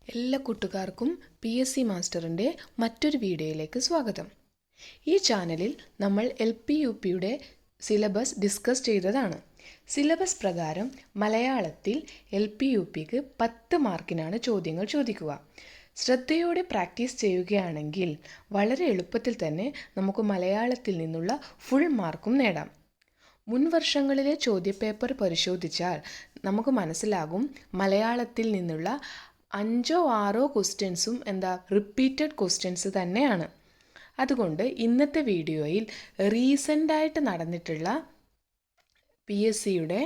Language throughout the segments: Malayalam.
എല്ലാ കൂട്ടുകാർക്കും PSC മാസ്റ്ററിൻ്റെ മറ്റൊരു വീഡിയോയിലേക്ക് സ്വാഗതം. ഈ ചാനലിൽ നമ്മൾ LP UPയുടെ സിലബസ് ഡിസ്കസ് ചെയ്തതാണ്. സിലബസ് പ്രകാരം മലയാളത്തിൽ LP UPക്ക് 10 മാർക്കിനാണ് ചോദ്യങ്ങൾ ചോദിക്കുക. ശ്രദ്ധയോടെ പ്രാക്ടീസ് ചെയ്യുകയാണെങ്കിൽ വളരെ എളുപ്പത്തിൽ തന്നെ നമുക്ക് മലയാളത്തിൽ നിന്നുള്ള ഫുൾ മാർക്കും നേടാം. മുൻ വർഷങ്ങളിലെ ചോദ്യപേപ്പർ പരിശോധിച്ചാൽ നമുക്ക് മനസ്സിലാകും മലയാളത്തിൽ നിന്നുള്ള 5 or 6 ക്വസ്റ്റ്യൻസും റിപ്പീറ്റഡ് ക്വസ്റ്റ്യൻസ് തന്നെയാണ്. അതുകൊണ്ട് ഇന്നത്തെ വീഡിയോയിൽ റീസെൻ്റായിട്ട് നടന്നിട്ടുള്ള PSCയുടെ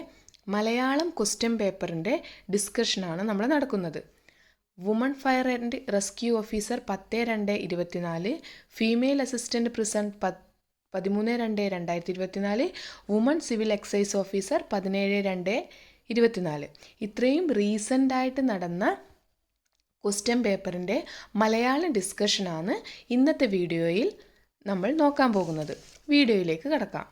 മലയാളം ക്വസ്റ്റ്യൻ പേപ്പറിൻ്റെ ഡിസ്കഷനാണ് നമ്മൾ നടക്കുന്നത്. Woman fire and rescue officer 10/2/24, female assistant prison 13/2/2024, woman civil excise officer 17/2/24. ഇത്രയും റീസെൻ്റായിട്ട് നടന്ന ക്വസ്റ്റ്യൻ പേപ്പറിൻ്റെ മലയാളം ഡിസ്കഷനാണ് ഇന്നത്തെ വീഡിയോയിൽ നമ്മൾ നോക്കാൻ പോകുന്നത്. വീഡിയോയിലേക്ക് കടക്കാം.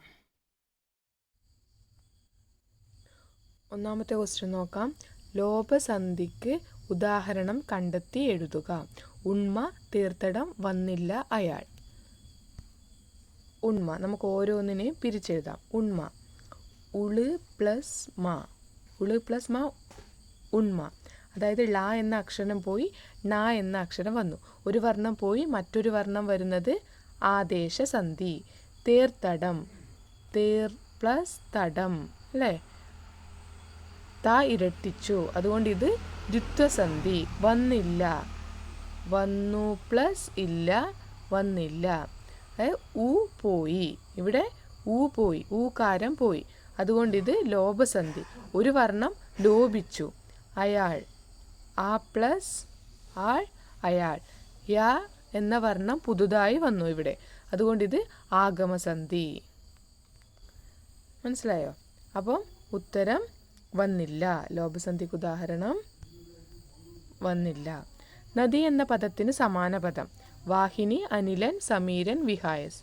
ഒന്നാമത്തെ ക്വസ്റ്റ്യൻ നോക്കാം. ലോപസന്ധിക്ക് ഉദാഹരണം കണ്ടെത്തി എഴുതുക. ഉണ്മ, തീർത്ഥടം, വന്നില്ല അയാൾ. ഉണ്മ നമുക്ക് ഓരോന്നിനെയും പിരിച്ചെഴുതാം. ഉണ്മ, ഉള് പ്ലസ് മ, ഉള് പ്ലസ് മ ഉണ്മ. അതായത് ള എന്ന അക്ഷരം പോയി ണ എന്ന അക്ഷരം വന്നു. ഒരു വർണ്ണം പോയി മറ്റൊരു വർണ്ണം വരുന്നത് ആദേശസന്ധി. തേർത്തടം, തേർ പ്ലസ് തടം അല്ലേ, ത ഇരട്ടിച്ചു, അതുകൊണ്ട് ഇത് ദ്വിത്വസന്ധി. വന്നില്ല, വന്നു പ്ലസ് ഇല്ല, വന്നില്ല. ഉ പോയി, ഇവിടെ ഊ പോയി, ഊകാരം പോയി, അതുകൊണ്ട് ഇത് ലോപസന്ധി. ഒരു വർണ്ണം ലോപിച്ചു. അയാൾ, ആ പ്ലസ് ആൾ, അയാൾ. യ എന്ന വർണ്ണം പുതുതായി വന്നു ഇവിടെ, അതുകൊണ്ട് ഇത് ആഗമസന്ധി. മനസ്സിലായോ? അപ്പം ഉത്തരം വന്നില്ല. ലോപസന്ധിക്ക് ഉദാഹരണം വന്നില്ല. നദി എന്ന പദത്തിന് സമാന പദം. വാഹിനി, അനിലൻ, സമീരൻ, വിഹായസ്.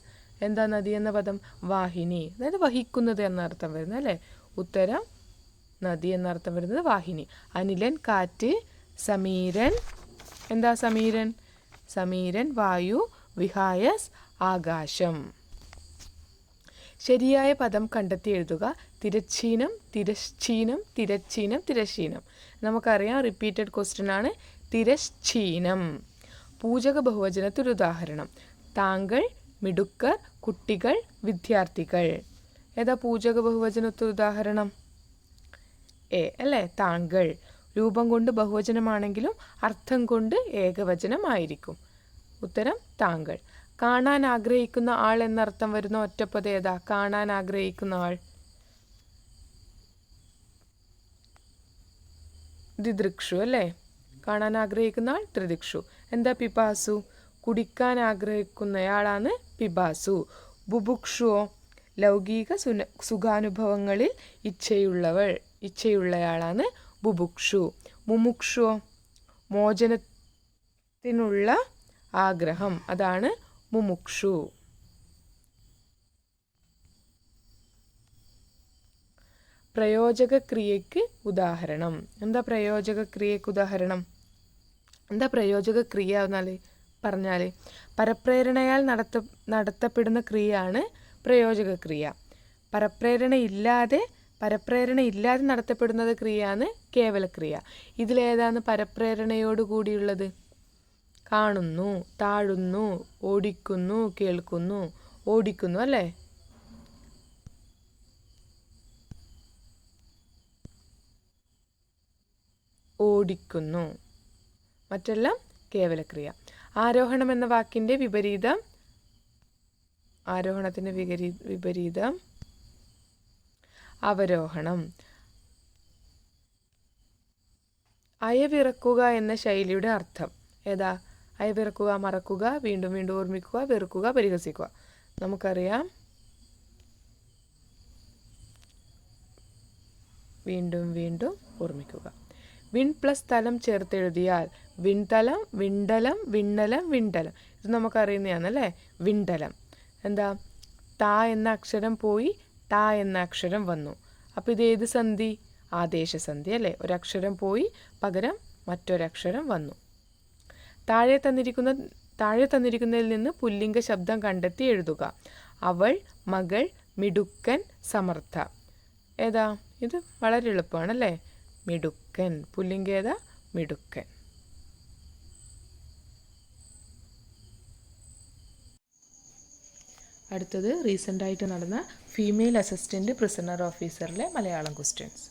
എന്താ നദി എന്ന പദം? വാഹിനി, അതായത് വഹിക്കുന്നത് എന്നർത്ഥം വരുന്നത് അല്ലേ. ഉത്തരം നദി എന്നർത്ഥം വരുന്നത് വാഹിനി. അനിലൻ കാറ്റ്, സമീരൻ എന്താ സമീരൻ? സമീരൻ വായു, വിഹായസ് ആകാശം. ശരിയായ പദം കണ്ടെത്തി എഴുതുക. തിരശ്ചീനം, തിരശ്ചീനം, തിരശ്ചീനം, തിരശ്ചീനം. നമുക്കറിയാം റിപ്പീറ്റഡ് ക്വസ്റ്റ്യൻ ആണ് തിരശ്ചീനം. പൂജക ബഹുവചനത്തിന് ഉദാഹരണം. താങ്കൾ, മിടുക്കർ, കുട്ടികൾ, വിദ്യാർത്ഥികൾ. ഏതാ പൂജക ബഹുവചനത്തിന് ഉദാഹരണം? എ അല്ലേ, താങ്കൾ. രൂപം കൊണ്ട് ബഹുവചനമാണെങ്കിലും അർത്ഥം കൊണ്ട് ഏകവചനമായിരിക്കും. ഉത്തരം താങ്കൾ. കാണാൻ ആഗ്രഹിക്കുന്ന ആൾ എന്നർത്ഥം വരുന്ന ഒറ്റപ്പദം ഏതാ? കാണാൻ ആഗ്രഹിക്കുന്ന ആൾ ദിദൃക്ഷു അല്ലേ. കാണാൻ ആഗ്രഹിക്കുന്ന ആൾ ത്രിദിക്ഷു. എന്താ പിപാസു? കുടിക്കാൻ ആഗ്രഹിക്കുന്നയാളാണ് പിപാസു. ബുഭുക്ഷുവോ? ലൗകിക സുഖാനുഭവങ്ങളിൽ ഇച്ഛയുള്ളയാളാണ് ബുഭുക്ഷു. മുമുക്ഷുവോ? മോചനത്തിനുള്ള ആഗ്രഹം, അതാണ് മുമുക്ഷു. പ്രയോജക ക്രിയയ്ക്ക് ഉദാഹരണം. എന്താ പ്രയോജക ക്രിയയ്ക്ക് ഉദാഹരണം? എന്താ പ്രയോജക ക്രിയ പറഞ്ഞാൽ പരപ്രേരണയാൽ നടത്തപ്പെടുന്ന ക്രിയയാണ് പ്രയോജക ക്രിയ. പരപ്രേരണ ഇല്ലാതെ നടത്തപ്പെടുന്നത് ക്രിയയാണ് കേവലക്രിയ. ഇതിലേതാണ് പരപ്രേരണയോടുകൂടിയുള്ളത്? കാണുന്നു, താഴുന്നു, ഓടിക്കുന്നു, കേൾക്കുന്നു. ഓടിക്കുന്നു അല്ലേ. ഓടിക്കുന്നു. മറ്റെല്ലാം കേവലക്രിയ. ആരോഹണം എന്ന വാക്കിൻ്റെ വിപരീതം. ആരോഹണത്തിൻ്റെ വിപരീതം അവരോഹണം. അയവിറക്കുക എന്ന ശൈലിയുടെ അർത്ഥം ഏതാ? അയവിറക്കുക മറക്കുക, വീണ്ടും വീണ്ടും ഓർമ്മിക്കുക, വെറുക്കുക, പരിഹസിക്കുക. നമുക്കറിയാം വീണ്ടും വീണ്ടും ഓർമ്മിക്കുക. വിൺ പ്ലസ് തലം ചേർത്തെഴുതിയാൽ വിൺതലം, വിണ്ടലം, വിണ്ണലം, വിണ്ടലം. ഇത് നമുക്കറിയുന്നതാണല്ലേ. വിണ്ടലം. എന്താ? താ എന്ന അക്ഷരം പോയി ട എന്ന അക്ഷരം വന്നു. അപ്പോൾ ഇത് ഏത് സന്ധി? ആദേശസന്ധി അല്ലേ. ഒരക്ഷരം പോയി പകരം മറ്റൊരക്ഷരം വന്നു. താഴെ തന്നിരിക്കുന്നതിൽ നിന്ന് പുല്ലിംഗ ശബ്ദം കണ്ടെത്തി എഴുതുക. അവൾ, മകൾ, മിടുക്കൻ, സമർത്ഥ. ഏതാ? ഇത് വളരെ എളുപ്പമാണല്ലേ. മിടുക്കൻ. പുല്ലിംഗ ഏതാ? മിടുക്കൻ. അടുത്തത് റീസെൻ്റായിട്ട് നടന്ന ഫീമെയിൽ അസിസ്റ്റൻ്റ് പ്രിസണർ ഓഫീസറിലെ മലയാളം ക്വസ്റ്റ്യൻസ്.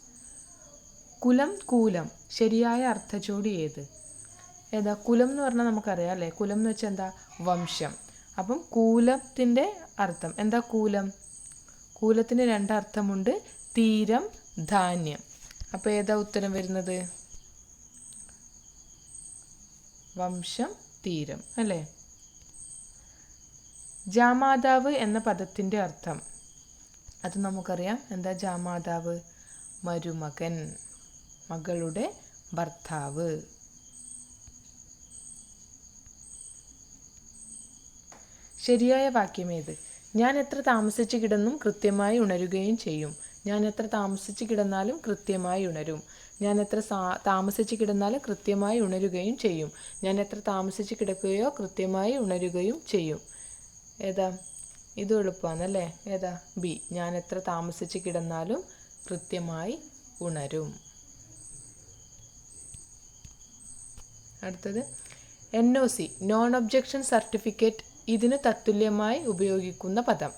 കുലം, കൂലം, ശരിയായ അർത്ഥജോഡി ഏത്? ഏതാ? കുലം എന്ന് പറഞ്ഞാൽ നമുക്കറിയാം അല്ലേ. കുലം എന്ന് വെച്ചാൽ എന്താ? വംശം. അപ്പം കൂലത്തിൻ്റെ അർത്ഥം എന്താ? കൂലം. കൂലത്തിന് രണ്ടർത്ഥമുണ്ട്. തീരം, ധാന്യം. അപ്പോൾ ഏതാ ഉത്തരം വരുന്നത്? വംശം, തീരം അല്ലേ. ജാമാതാവ് എന്ന പദത്തിൻ്റെ അർത്ഥം അത് നമുക്കറിയാം. എന്താ ജാമാതാവ്? മരുമകൻ, മകളുടെ ഭർത്താവ്. ശരിയായ വാക്യം ഏത്? ഞാൻ എത്ര താമസിച്ച് കിടന്നും കൃത്യമായി ഉണരുകയും ചെയ്യും. ഞാൻ എത്ര താമസിച്ച് കിടന്നാലും കൃത്യമായി ഉണരും. ഞാൻ എത്ര താമസിച്ച് കിടന്നാലും കൃത്യമായി ഉണരുകയും ചെയ്യും. ഞാൻ എത്ര താമസിച്ച് കിടക്കുകയോ കൃത്യമായി ഉണരുകയും ചെയ്യും. ഏതാ? ഇത് എളുപ്പമാണല്ലേ. ഏതാ? ബി. ഞാൻ എത്ര താമസിച്ച് കിടന്നാലും കൃത്യമായി ഉണരും. അടുത്തത് NOC, നോൺ ഒബ്ജക്ഷൻ സർട്ടിഫിക്കറ്റ്, ഇതിന് തത്തുല്യമായി ഉപയോഗിക്കുന്ന പദം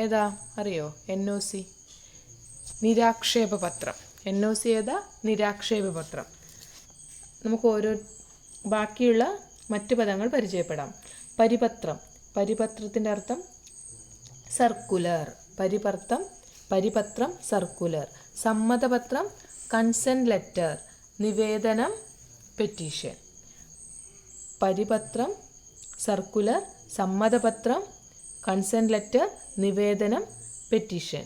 ഏതാ? അറിയോ? NOC, നിരാക്ഷേപ പത്രം. NOC ഏതാ? നിരാക്ഷേപ പത്രം. നമുക്ക് ഓരോ ബാക്കിയുള്ള മറ്റു പദങ്ങൾ പരിചയപ്പെടാം. പരിപത്രം. പരിപത്രത്തിൻ്റെ അർത്ഥം സർക്കുലർ. പരിപത്രം സർക്കുലർ. സമ്മതപത്രം കൺസെൻറ്റ് ലെറ്റർ. നിവേദനം പെറ്റീഷൻ. പരിപത്രം, സർക്കുലർ, സമ്മതപത്രം, കൺസെൻറ്റ് ലെറ്റർ, നിവേദനം, പെറ്റീഷൻ.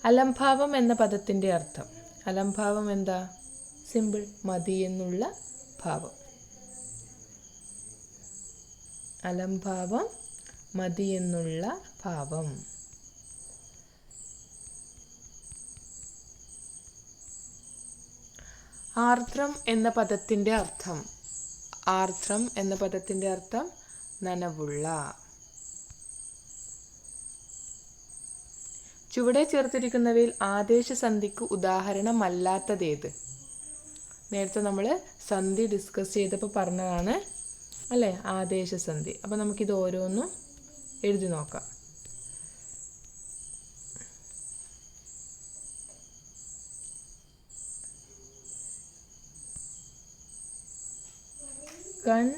അലംഭാവം എന്ന പദത്തിൻ്റെ അർത്ഥം. അലംഭാവം എന്താ? സിമ്പിൾ, മതി എന്നുള്ള ഭാവം. അലംഭാവം, മതി എന്നുള്ള ഭാവം. ആർദ്രം എന്ന പദത്തിൻ്റെ അർത്ഥം. ആർദ്രം എന്ന പദത്തിൻ്റെ അർത്ഥം നനവുള്ള. ചുവടെ ചേർത്തിരിക്കുന്നവയിൽ ആദേശസന്ധിക്ക് ഉദാഹരണമല്ലാത്തതേത്? നേരത്തെ നമ്മൾ സന്ധി ഡിസ്കസ് ചെയ്തപ്പോൾ പറഞ്ഞതാണ് അല്ലേ, ആദേശസന്ധി. അപ്പോൾ നമുക്കിത് ഓരോന്നും എഴുതി നോക്കാം. കൺ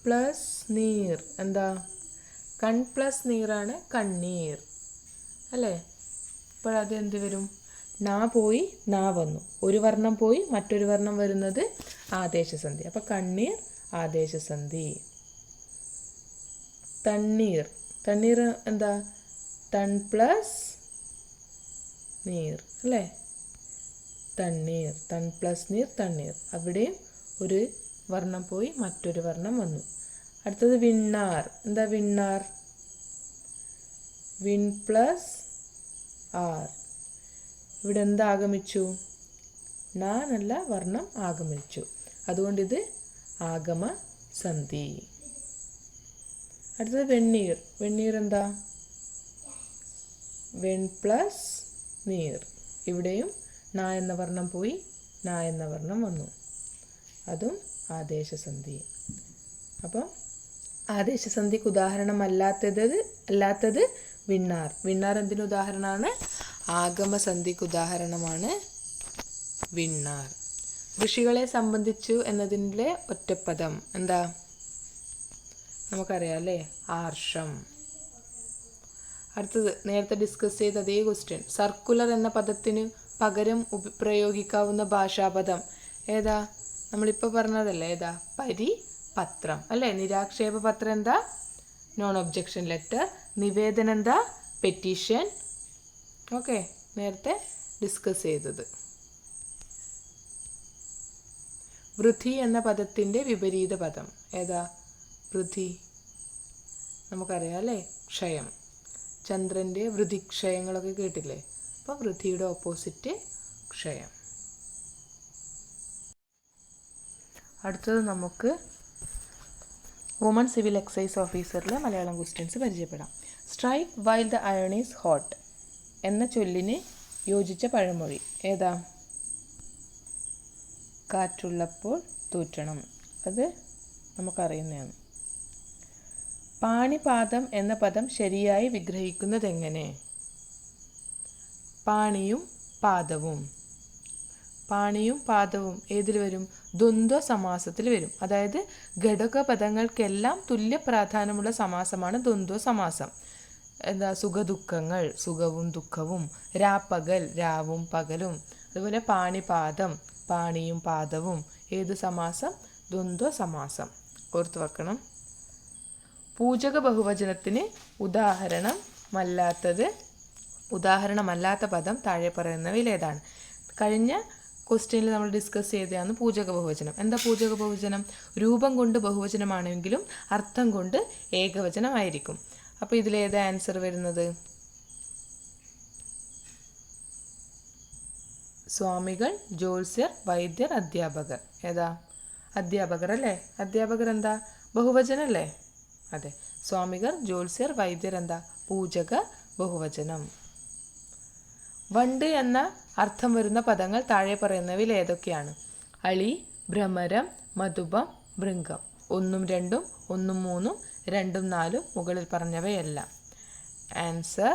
പ്ലസ് നീർ. എന്താ? കൺ പ്ലസ് നീറാണ് കണ്ണീർ അല്ലേ. അപ്പോൾ അത് എന്ത് വരും? നാ പോയി നാ വന്നു. ഒരു വർണ്ണം പോയി മറ്റൊരു വർണ്ണം വരുന്നത് ആദേശസന്ധി. അപ്പോൾ കണ്ണീർ ആദേശസന്ധി. തണ്ണീർ. തണ്ണീർ എന്താ? തൺ പ്ലസ് നീർ അല്ലേ. തണ്ണീർ. തൺ പ്ലസ് നീർ തണ്ണീർ. അവിടെയും ഒരു വർണ്ണം പോയി മറ്റൊരു വർണ്ണം വന്നു. അടുത്തത് വിണ്ണാർ. എന്താ വിണ്ണാർ? വിൺ പ്ലസ് ആർ. ഇവിടെ എന്താ ആഗമിച്ചു? നാ നല്ല വർണ്ണം ആഗമിച്ചു. അതുകൊണ്ടിത് ആഗമ സന്ധി. അടുത്തത് വെണ്ണീർ. വെണ്ണീർ എന്താ? വെൺ പ്ലസ് നീർ. ഇവിടെയും നാ എന്ന വർണ്ണം പോയി നാ എന്ന വർണ്ണം വന്നു. അതും ആദേശസന്ധി. അപ്പം ആദേശസന്ധിക്ക് അല്ലാത്തത് വിണ്ണാർ. വിണ്ണാർ എന്തിന് ഉദാഹരണമാണ്? ആഗമസന്ധിക്ക് ഉദാഹരണമാണ് വിണ്ണാർ. ഋഷികളെ സംബന്ധിച്ചു എന്നതിൻ്റെ ഒറ്റപ്പദം എന്താ? നമുക്കറിയാം അല്ലേ, ആർഷം. അടുത്തത് നേരത്തെ ഡിസ്കസ് ചെയ്ത അതേ ക്വസ്റ്റ്യൻ. സർക്കുലർ എന്ന പദത്തിന് പകരം പ്രയോഗിക്കാവുന്ന ഭാഷാപദം ഏതാ? നമ്മളിപ്പോൾ പറഞ്ഞതല്ലേ, ഏതാ? പരിപത്രം അല്ലേ. നിരാക്ഷേപ പത്രം എന്താ? Non objection letter. നിവേദനം എന്താ? പെറ്റീഷൻ. ഓക്കെ, നേരത്തെ ഡിസ്കസ് ചെയ്തത്. വൃദ്ധി എന്ന പദത്തിൻ്റെ വിപരീത പദം ഏതാ? വൃദ്ധി നമുക്കറിയാം അല്ലേ, ക്ഷയം. ചന്ദ്രൻ്റെ വൃദ്ധിക്ഷയങ്ങളൊക്കെ കേട്ടില്ലേ. അപ്പോൾ വൃദ്ധിയുടെ ഓപ്പോസിറ്റ് ക്ഷയം. അടുത്തത് നമുക്ക് വുമൺ സിവിൽ എക്സൈസ് ഓഫീസറിലെ മലയാളം ക്വസ്റ്റ്യൻസ് പരിചയപ്പെടാം. Strike while the iron is hot എന്ന ചൊല്ലിന് യോജിച്ച പഴമൊഴി ഏതാ? കാറ്റുള്ളപ്പോൾ തൂറ്റണം. അത് നമുക്കറിയുന്നതാണ്. പാണിപാദം എന്ന പദം ശരിയായി വിഗ്രഹിക്കുന്നതെങ്ങനെ? പാണിയും പാദവും. പാണിയും പാദവും ഏതിൽ വരും? ദ്വന്ദ്വ സമാസത്തിൽ വരും. അതായത് ഘടകപദങ്ങൾക്കെല്ലാം തുല്യ പ്രാധാന്യമുള്ള സമാസമാണ് ദ്വന്ദ്വ സമാസം. എന്താ? സുഖദുഃഖങ്ങൾ, സുഖവും ദുഃഖവും. രാപ്പകൽ, രാവും പകലും. അതുപോലെ പാണിപാദം, പാണിയും പാദവും. ഏത് സമാസം? ദ്വന്ദ്വ സമാസം. ഓർത്തു വെക്കണം. പൂജക ബഹുവചനത്തിന് ഉദാഹരണമല്ലാത്ത പദം താഴെ പറയുന്നവയിൽ ഏതാണ്? കഴിഞ്ഞ ക്വസ്റ്റ്യനിൽ നമ്മൾ ഡിസ്കസ് ചെയ്തതാണ് പൂജക ബഹുവചനം. എന്താ പൂജക ബഹുവചനം? രൂപം കൊണ്ട് ബഹുവചനമാണെങ്കിലും അർത്ഥം കൊണ്ട് ഏകവചനമായിരിക്കും. അപ്പോൾ ഇതിലേതാ ആൻസർ വരുന്നത്? സ്വാമികൾ, ജ്യോത്സ്യർ, വൈദ്യർ, അധ്യാപകർ. ഏതാ? അധ്യാപകർ അല്ലേ? അധ്യാപകർ എന്താ? ബഹുവചനല്ലേ? അതെ. സ്വാമികർ, ജ്യോത്സ്യർ, വൈദ്യർ എന്താ? പൂജക ബഹുവചനം. വണ്ട് എന്ന അർത്ഥം വരുന്ന പദങ്ങൾ താഴെ പറയുന്നവയിൽ ഏതൊക്കെയാണ്? അളി, ഭ്രമരം, മധുപം, ഭൃംഗം. 1 ഉം 2 ഉം 1 ഉം 3 ഉം 2 ഉം 4 ഉം മുകളിൽ പറഞ്ഞവയെല്ലാം. ആൻസർ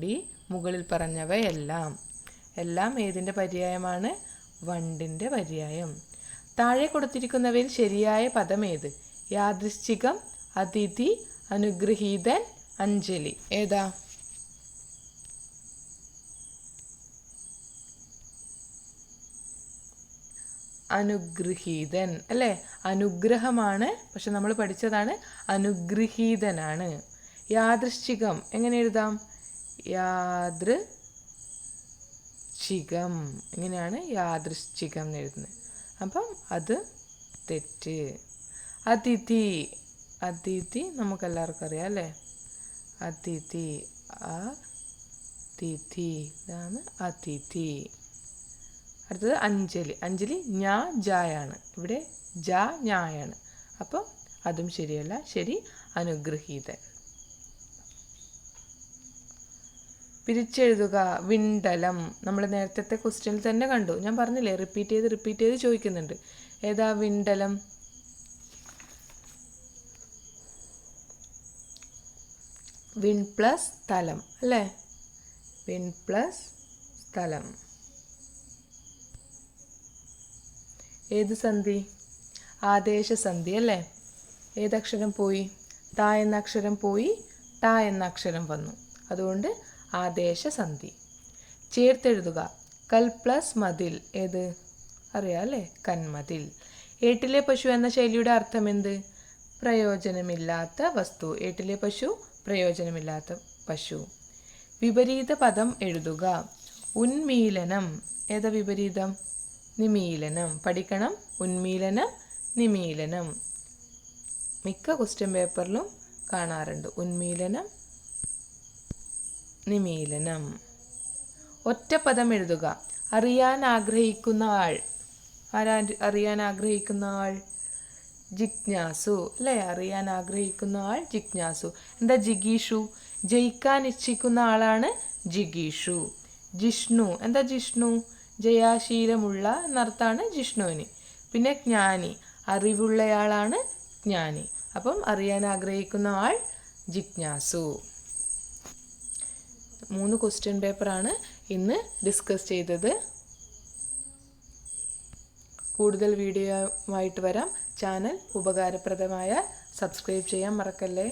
ഡി, മുകളിൽ പറഞ്ഞവയെല്ലാം. എല്ലാം ഏതിൻ്റെ പര്യായമാണ്? വണ്ടിൻ്റെ പര്യായം. താഴെ കൊടുത്തിരിക്കുന്നവയിൽ ശരിയായ പദം ഏത്? യാദൃശ്ചികം, അതിഥി, അനുഗ്രഹീതൻ, അഞ്ജലി. ഏതാ? അനുഗ്രഹീതൻ അല്ലേ? അനുഗ്രഹമാണ്, പക്ഷെ നമ്മൾ പഠിച്ചതാണ് അനുഗ്രഹീതനാണ്. യാദൃശ്ചികം എങ്ങനെ എഴുതാം? യാദൃശ്ചികം. എങ്ങനെയാണ് യാദൃശ്ചികം എന്ന് എഴുതുന്നത്? അപ്പം അത് തെറ്റ്. അതിഥി, അതിഥി നമുക്കെല്ലാവർക്കും അറിയാം അല്ലേ? അതിഥി, അതിഥി, ഇതാണ് അതിഥി. അടുത്തത് അഞ്ജലി. അഞ്ജലി ഞാ ജായാണ്. ഇവിടെ ജാ ഞായാണ്. അപ്പം അതും ശരിയല്ല. ശരി അനുഗ്രഹീതൻ. പിരിച്ചെഴുതുക. വിണ്ടലം. നമ്മൾ നേരത്തെ ക്വസ്റ്റ്യനിൽ തന്നെ കണ്ടു. ഞാൻ പറഞ്ഞില്ലേ, റിപ്പീറ്റ് ചെയ്ത് ചോദിക്കുന്നുണ്ട്. ഏതാ വിണ്ടലം? വിൺ പ്ലസ് സ്ഥലം അല്ലേ? വിൺ പ്ലസ് സ്ഥലം. ഏത് സന്ധി? ആദേശസന്ധി അല്ലേ? ഏതക്ഷരം പോയി? ത എന്ന അക്ഷരം പോയി, ട എന്ന അക്ഷരം വന്നു. അതുകൊണ്ട് ആദേശസന്ധി. ചേർത്തെഴുതുക. കൽ പ്ലസ് മതിൽ. ഏത്? അറിയാം അല്ലേ? കന്മതിൽ. ഏട്ടിലെ പശു എന്ന ശൈലിയുടെ അർത്ഥം എന്ത്? പ്രയോജനമില്ലാത്ത വസ്തു. ഏട്ടിലെ പശു പ്രയോജനമില്ലാത്ത പശു. വിപരീത പദം എഴുതുക. ഉന്മീലനം. ഏതാ വിപരീതം? നിമീലനം. പഠിക്കണം. ഉന്മീലനം, നിമീലനം. മിക്ക ക്വസ്റ്റ്യൻ പേപ്പറിലും കാണാറുണ്ട് ഉന്മീലനം, നിമീലനം. ഒറ്റപ്പദം എഴുതുക. അറിയാൻ ആഗ്രഹിക്കുന്ന ആൾ. ആരാ അറിയാൻ ആഗ്രഹിക്കുന്ന ആൾ? ജിജ്ഞാസു അല്ലേ? അറിയാൻ ആഗ്രഹിക്കുന്ന ആൾ ജിജ്ഞാസു. എന്താ ജിഗീഷു? ജയിക്കാൻ ഇച്ഛിക്കുന്ന ആളാണ് ജിഗീഷു. ജിഷ്ണു. എന്താ ജിഷ്ണു? ജയാശീലമുള്ള എന്നർത്ഥാണ് ജിഷ്ണുവിന്. പിന്നെ ജ്ഞാനി, അറിവുള്ളയാളാണ് ജ്ഞാനി. അപ്പം അറിയാൻ ആഗ്രഹിക്കുന്ന ആൾ ജിജ്ഞാസു. 3 ക്വസ്റ്റ്യൻ പേപ്പറാണ് ഇന്ന് ഡിസ്കസ് ചെയ്തത്. കൂടുതൽ വീഡിയോ ആയിട്ട് വരാം. ചാനൽ ഉപകാരപ്രദമായ സബ്സ്ക്രൈബ് ചെയ്യാൻ മറക്കല്ലേ.